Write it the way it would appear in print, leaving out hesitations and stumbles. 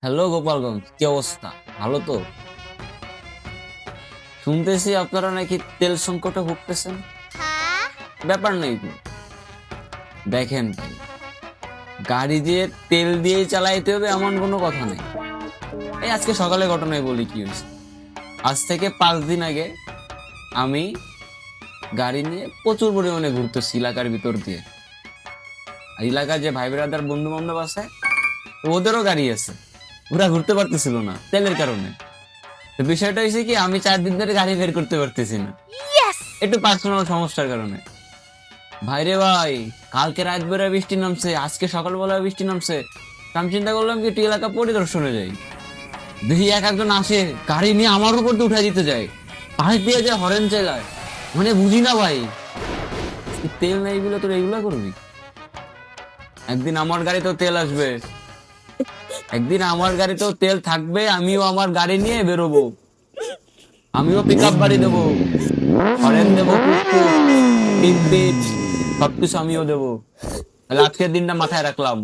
Hello Gopalganj, কি অবস্থা? ভালো তো? শুনতেছি আপনারা নাকি তেল সংকটে ভুগতেছেন। হ্যাঁ। ব্যাপার নেই তো। দেখেন ভাই, গাড়ি দিয়ে তেল দিয়ে চালাইতে হবে এমন কোনো কথা নেই। এই আজকে সকালে ঘটনায় বলি কি হয়েছে। আজ থেকে 5 দিন আগে আমি গাড়ি নিয়ে প্রচুর পরিমাণে ঘুরতেছি এলাকার ভিতর দিয়ে। আর এলাকার যে ভাই ব্রাদার বন্ধু বান্ধব আছে, ওদেরও গাড়ি আছে, ওরা ঘুরতে পারতেছিল না তেলের কারণে। তো বিষয়টা হয়েছে কি, আমি 4 দিন ধরে গাড়ি বের করতে পারতেছি না, ইয়েস। একটু পার্সোনাল সমস্যার কারণে। ভাইরে ভাই, কালকে রাত বেলা বৃষ্টি নামছে, আজকে সকালবেলা বৃষ্টি নামছে। তো আমি চিন্তা করলাম কি একটু এলাকা পরিদর্শনে যাই। দেখি এক একজন আসে গাড়ি নিয়ে আমার উপর দিয়ে উঠাই দিতে যায়, পাশ দিয়ে যায়, হরেন চালায়। মানে বুঝি না ভাই, তেল নাই বলে তোর এইগুলা করবি? একদিন আমার গাড়িতেও তেল আসবে, একদিন আমার গাড়িতেও তেল থাকবে, আমিও আমার গাড়ি নিয়ে বেরোবো, আমিও পিক আপ বাড়ি দেবো, হরেন দেবো, পুক পিট সবকিছু আমিও দেবো। তাহলে আজকের দিনটা মাথায় রাখলাম।